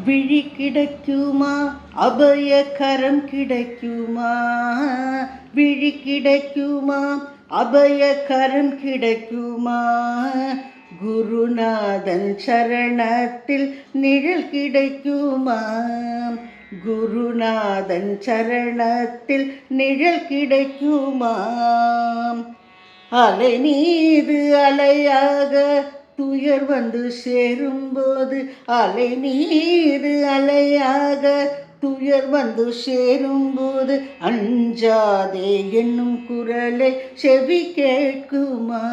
விழி கிடைக்குமா, அபயகரம் கிடைக்குமா, விழி கிடைக்குமா, அபயகரம் கிடைக்குமா, குருநாதன் சரணத்தில் நிழல் கிடைக்குமா, குருநாதன் சரணத்தில் நிழல் கிடைக்குமா. அலை மீது அலையாக துயர் வந்து சேரும்போது, அலை மீது அலையாக துயர் வந்து சேரும்போது, அஞ்சாதே என்னும் குரலை செவி கேட்குமா,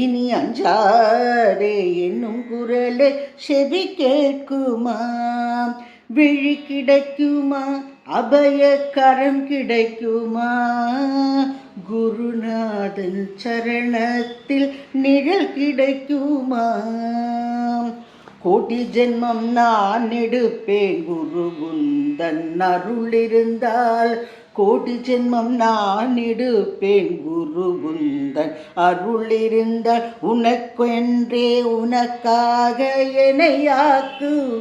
இனி அஞ்சாதே என்னும் குரலை செவி கேட்குமா. விழி கிடைக்குமா, அபயகரம் கிடைக்குமா, குருநாதன் சரணத்தில் நிழல் கிடைக்குமா. கோடி ஜென்மம் நான் எடுப்பேன் குரு உந்தன் அருள் இருந்தால், கோடி ஜென்மம் நான் எடுப்பேன் குரு உந்தன் அருள் இருந்தால், உனக்கென்றே உனக்காக என்னையாக்குவேன்,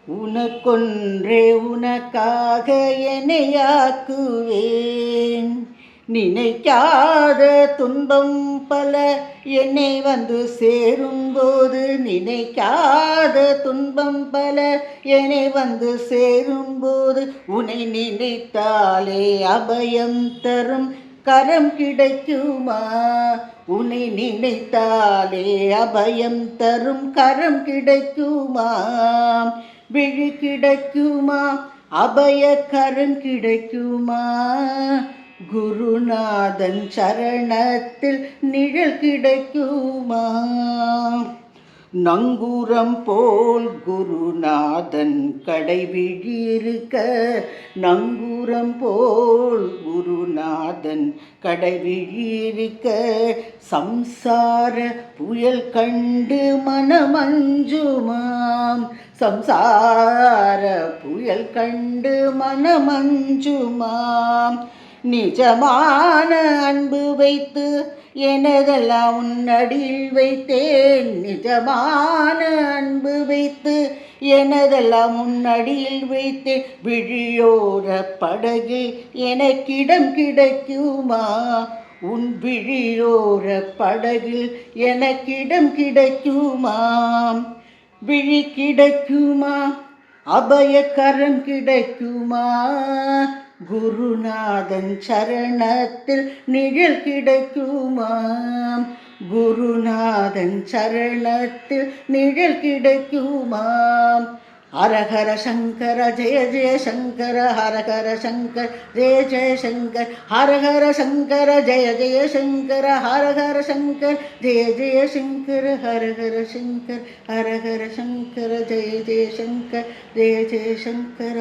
உனக்கொன்றே உனக்காக என்னையாக்குவேன். நினைக்காத துன்பம் பல என்னை வந்து சேரும்போது, நினைக்காத துன்பம் பல என்னை வந்து சேரும்போது, உன்னை நினைத்தாலே அபயம் தரும் கரம் கிடைக்குமா, உன்னை நினைத்தாலே அபயம் தரும் கரம் கிடைக்குமா. விழி கிடைக்குமா, அபயகரம் கிடைக்குமா, குருநாதன் சரணத்தில் நிழல் கிடைக்குமா. நங்கூரம் போல் குருநாதன் கடைவிழி இருக்க, நங்கூரம் போல் குருநாதன் கடைவிழி இருக்க, சம்சார புயல் கண்டு மனமஞ்சுமாம், சம்சார புயல் கண்டு மனமஞ்சுமாம். நிஜமான அன்பு வைத்து எனதெல்லாம் உன்னடியில் வைத்தேன், நிஜமான அன்பு வைத்து எனதெல்லாம் உன்னடியில் வைத்தேன், விழியோர படகில் எனக்கிடம் கிடைக்குமா, உன் விழியோர படகில் எனக்கிடம் கிடைக்குமா. விழி கிடைக்குமா, அபயகரம் கிடைக்குமா, குருநாதன் சரணத்தில் நிழல் கிடைக்குமா, குருநாதன் சரணத்தில் நிழல் கிடைக்குமா. ஹரஹர சங்கர ஜெய ஜெய சங்கர, ஹரஹர சங்கர் ஜெய ஜெய சங்கர், ஹரஹர சங்கர ஜெய ஜெய சங்கர, ஹரஹர சங்கர் ஜெய ஜெய சங்கர, ஹரஹர சங்கர் ஹரஹர சங்கர ஜெய ஜெய சங்கர் ஜெய ஜெய சங்கர.